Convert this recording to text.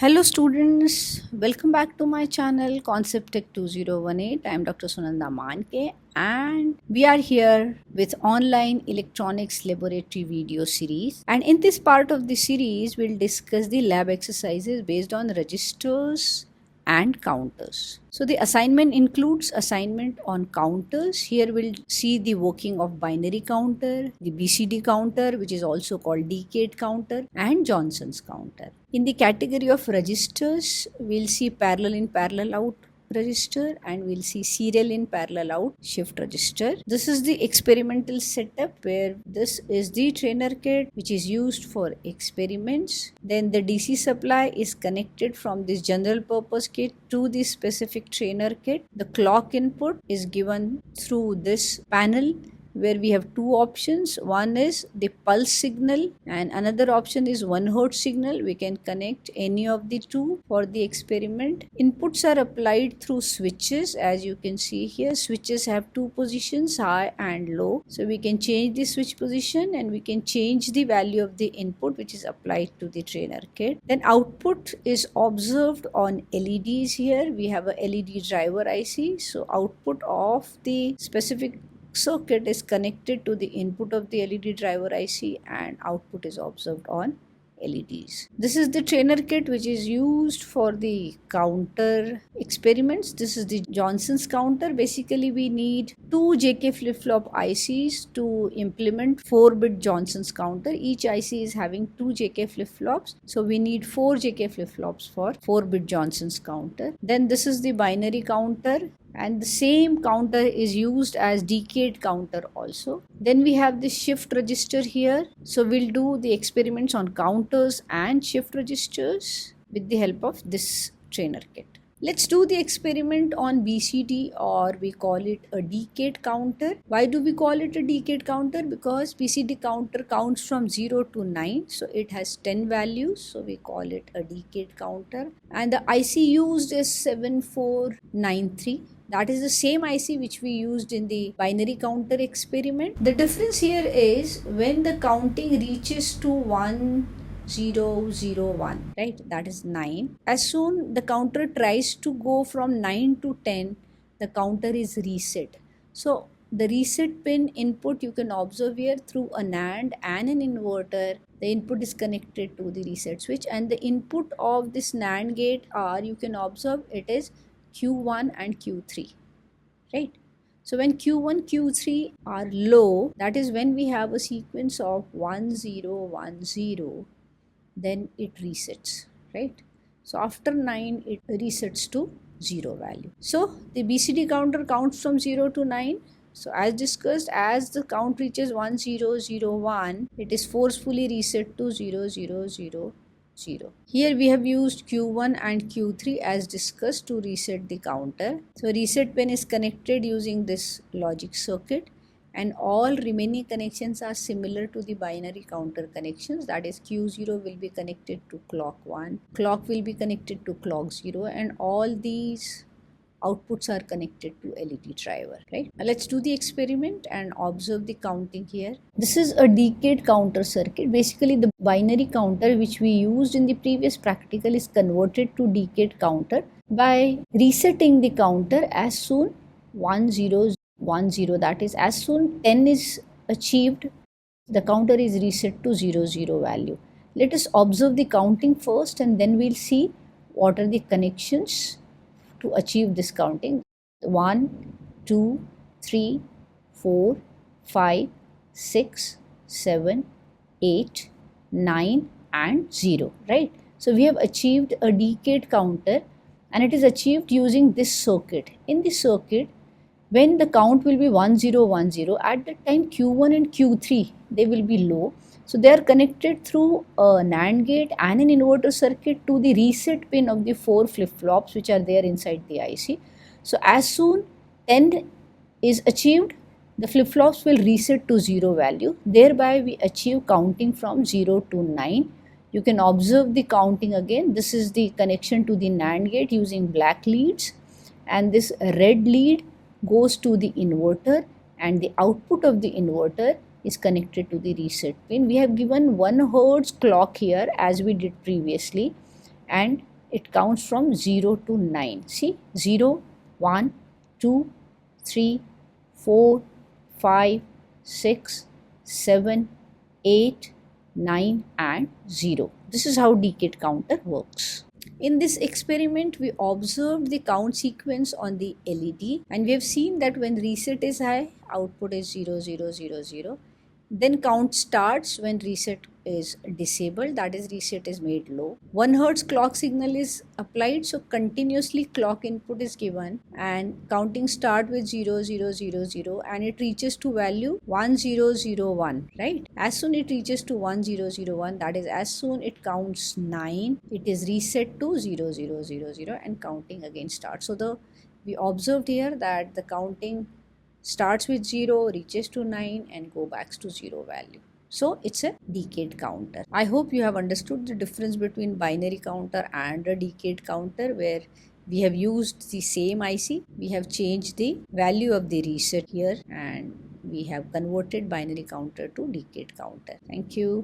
Hello students, welcome back to my channel Concept Tech 2018. I am Dr. Sunanda Manke and we are here with online electronics laboratory video series, and in this part of the series we'll discuss the lab exercises based on registers and counters. So the assignment includes assignment on counters. Here we'll see the working of binary counter, the BCD counter, which is also called decade counter, and Johnson's counter. In the category of registers, we'll see parallel in parallel out register, and we'll see serial in parallel out shift register. This is the experimental setup where this is the trainer kit which is used for experiments. Then the DC supply is connected from this general purpose kit to the specific trainer kit. The clock input is given through this panel where we have two options. One is the pulse signal and another option is 1 Hz signal. We can connect any of the two for the experiment. Inputs are applied through switches. As you can see here, switches have two positions, high and low. So we can change the switch position and we can change the value of the input which is applied to the trainer kit. Then output is observed on LEDs. Here we have a LED driver IC. So output of the specific circuit is connected to the input of the LED driver IC and output is observed on LEDs. This is the trainer kit which is used for the counter experiments. This is the Johnson's counter. Basically we need two JK flip-flop ICs to implement 4-bit Johnson's counter. Each IC is having two JK flip-flops. So we need 4 JK flip-flops for 4-bit Johnson's counter. Then this is the binary counter, and the same counter is used as decade counter also. Then we have the shift register here. So we'll do the experiments on counters and shift registers with the help of this trainer kit. Let's do the experiment on BCD, or we call it a decade counter. Why do we call it a decade counter? Because BCD counter counts from 0 to 9. So it has 10 values. So we call it a decade counter. And the IC used is 7493. That is the same IC which we used in the binary counter experiment. The difference here is when the counting reaches to 1001, right? That is 9. As soon the counter tries to go from 9 to 10, the counter is reset. So the reset pin input you can observe here through a NAND and an inverter. The input is connected to the reset switch, and the input of this NAND gate are, you can observe, it is Q1 and Q3, right? So when Q1, Q3 are low, that is when we have a sequence of 1010, then it resets, right? So after 9, it resets to 0 value. So the BCD counter counts from 0 to 9. So as discussed, as the count reaches 1001, it is forcefully reset to 0000. Here we have used Q1 and Q3 as discussed to reset the counter. So reset pin is connected using this logic circuit, and all remaining connections are similar to the binary counter connections. That is, Q0 will be connected to clock 1, clock will be connected to clock 0, and all these outputs are connected to LED driver, right? Now let's do the experiment and observe the counting here. This is a decade counter circuit. Basically the binary counter which we used in the previous practical is converted to decade counter by resetting the counter as soon 1010, that is, as soon 10 is achieved, the counter is reset to 00 value. Let us observe the counting first and then we'll see what are the connections to achieve this counting. 1, 2, 3, 4, 5, 6, 7, 8, 9 and 0, right? So we have achieved a decade counter, and it is achieved using this circuit. In this circuit, when the count will be 1010, at that time Q1 and Q3, they will be low. So they are connected through a NAND gate and an inverter circuit to the reset pin of the 4 flip-flops which are there inside the IC. So as soon 10 is achieved, the flip-flops will reset to 0 value. Thereby we achieve counting from 0 to 9. You can observe the counting again. This is the connection to the NAND gate using black leads, and this red lead goes to the inverter, and the output of the inverter is connected to the reset pin. We have given 1 Hz clock here as we did previously, and it counts from 0 to 9. See, 0, 1, 2, 3, 4, 5, 6, 7, 8, 9 and 0. This is how decade counter works. In this experiment, we observed the count sequence on the LED and we have seen that when reset is high, output is 0, 0, 0, 0. Then count starts when reset is disabled, that is reset is made low. 1 Hertz clock signal is applied, so continuously clock input is given and counting start with 0, 0, 0, 0 and it reaches to value 1001, right? As soon it reaches to 1001, that is as soon it counts 9, it is reset to 0, 0, 0, 0 and counting again starts. So we observed here that the counting starts with 0, reaches to 9 and go back to 0 value. So it's a decade counter. I hope you have understood the difference between binary counter and a decade counter, where we have used the same IC. We have changed the value of the reset here and we have converted binary counter to decade counter. Thank you.